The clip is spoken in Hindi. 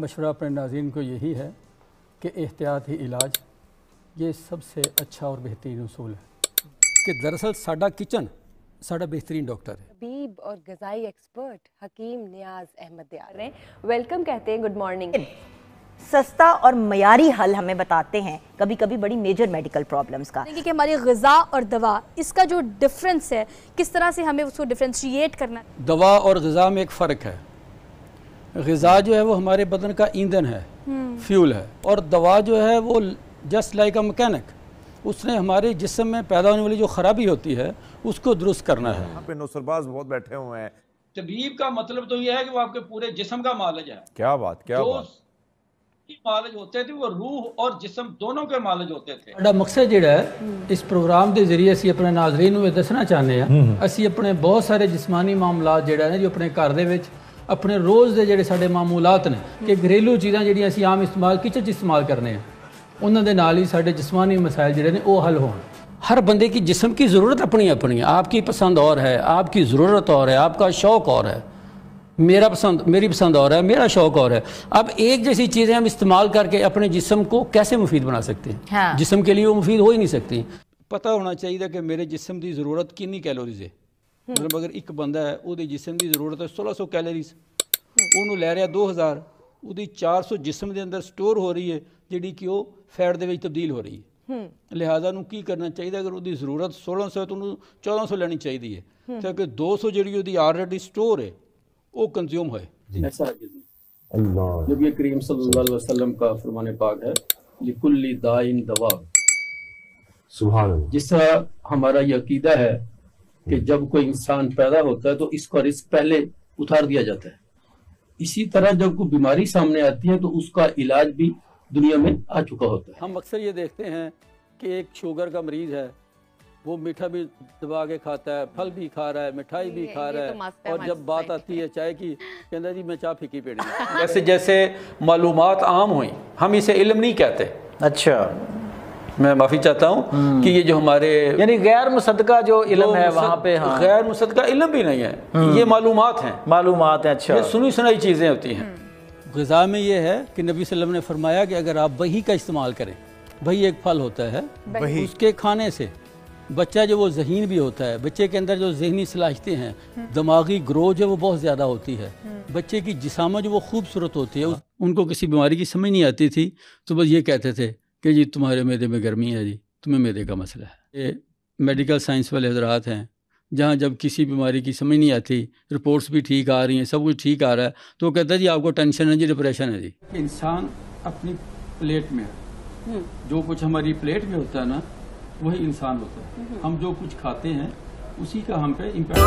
मशवरा अपने नाज़रीन को यही है कि एहतियात ही इलाज, ये सबसे अच्छा और बेहतरीन उसूल है कि दरअसल साडा किचन साडा बेहतरीन डॉक्टर है। तबीब और ग़िज़ाई एक्सपर्ट हकीम नियाज़ अहमद दियार हैं, वेलकम कहते हैं, गुड मॉर्निंग। सस्ता और मयारी हल हमें बताते हैं कभी कभी बड़ी मेजर मेडिकल प्रॉब्लम्स का। कि हमारी ग़िज़ा और दवा, इसका जो डिफरेंस है, किस तरह से हमें उसको डिफ्रेंशिएट करना। दवा और ग़िज़ा में एक फ़र्क है। ग़िज़ा जो है वो हमारे बदन का ईंधन है, फ्यूल है, और दवा जो है वो जस्ट लाइक अ मैकेनिक, उसने हमारे जिस्म में पैदा होने वाली जो ख़राबी होती है उसको दुरुस्त करना है। यहाँ पे नौसरबाज बहुत बैठे हुए हैं। तबीब का मतलब तो यह है कि वो आपके पूरे जिस्म का मालिज है। क्या बात, क्या बात। मालिज होते थे वो रूह और जिस्म दोनों के मालिज होते थे। साडा मकसद जिहड़ा है इस प्रोग्राम के जरिए असीं अपने नाज़रीन नूं दसना चाहते हैं, असीं अपने बहुत सारे जिस्मानी मामलात जिहड़ा है जो अपने घर दे विच अपने रोज़ के जिहड़े साडे मामूलात ने कि घरेलू चीज़ां जिहड़ियां असीं आम इस्तेमाल किचन च इस्तेमाल करने हैं, उन्हां दे नाल ही साडे जिस्मानी मसाइल जिहड़े ने वो हल होण। हर बंदे की जिस्म की ज़रूरत अपनी अपनी है, आपकी पसंद और है, आपकी ज़रूरत और है, आपका शौक़ और है, मेरी पसंद और है, मेरा शौक़ और है। अब एक जैसी चीज़ें हम इस्तेमाल करके अपने जिस्म को कैसे मुफीद बना सकते हैं? हाँ। जिस्म के लिए वो मुफीद हो ही नहीं सकती। पता होना चाहिए कि मेरे जिस्म की ज़रूरत कितनी कैलोरीज है। मतलब अगर एक बंदा है उसकी जिस्म की ज़रूरत है 1600 कैलोरीज, उन्होंने लै रहा 2000, उसकी 400 जिस्म के अंदर स्टोर हो रही है जी कि वो फैट के तब्दील हो रही है। लिहाजा की करना चाहिए, अगर उसकी ज़रूरत 1600 है तो उन्होंने 1400 लेनी चाहिए ताकि 200 जी ऑलरेडी स्टोर है वो कंज्यूम है। ऐसा नबी करीम सल्लल्लाहु अलैहि वसल्लम का फरमान पाक है, लिकुल्ली दाइन दवा। सुभान अल्लाह। जिस तरह हमारा ये अकीदा है कि जब कोई इंसान पैदा होता है तो इसका रिस्क पहले उतार दिया जाता है, इसी तरह जब कोई बीमारी सामने आती है तो उसका इलाज भी दुनिया में आ चुका होता है। हम अक्सर ये देखते हैं कि एक शुगर का मरीज है, वो मीठा भी दबा के खाता है, फल भी खा रहा है, मिठाई भी खा रहा है, और जब बात आती है चाय की कहता जी मैं चाय फीकी पीनी। जैसे जैसे मालूमात आम हुई, हम इसे इल्म नहीं कहते। अच्छा, मैं माफ़ी चाहता हूँ कि ये जो हमारे यानी गैर मुसद्दका जो इल्म है वहाँ पे, हाँ, गैर मुसद्दका इल्म भी नहीं है, ये मालूमात हैं। मालूमात है, अच्छा, ये सुनी सुनाई चीज़ें होती हैं। ग़िज़ा में ये है कि नबी सल्लल्लाहु अलैहि वसल्लम ने फरमाया कि अगर आप वही का इस्तेमाल करें, वही एक फल होता है, उसके खाने से बच्चा जो वो ज़हीन भी होता है, बच्चे के अंदर जो ज़हनी सलाहियतें हैं, दिमागी ग्रोथ जो वो बहुत ज़्यादा होती है, बच्चे की जिस्म जो वो खूबसूरत होती है। उनको किसी बीमारी की समझ नहीं आती थी तो बस ये कहते थे कि जी तुम्हारे मैदे में गर्मी है, जी तुम्हें मैदे का मसला है। ये मेडिकल साइंस वाले हज़रात हैं, जहाँ जब किसी बीमारी की समझ नहीं आती, रिपोर्ट्स भी ठीक आ रही हैं, सब कुछ ठीक आ रहा है, तो वो कहता है जी आपको टेंशन है जी, डिप्रेशन है जी। इंसान अपनी प्लेट में, जो कुछ हमारी प्लेट में होता है ना वही इंसान होता है। हम जो कुछ खाते हैं उसी का हम पे इम्पैक्ट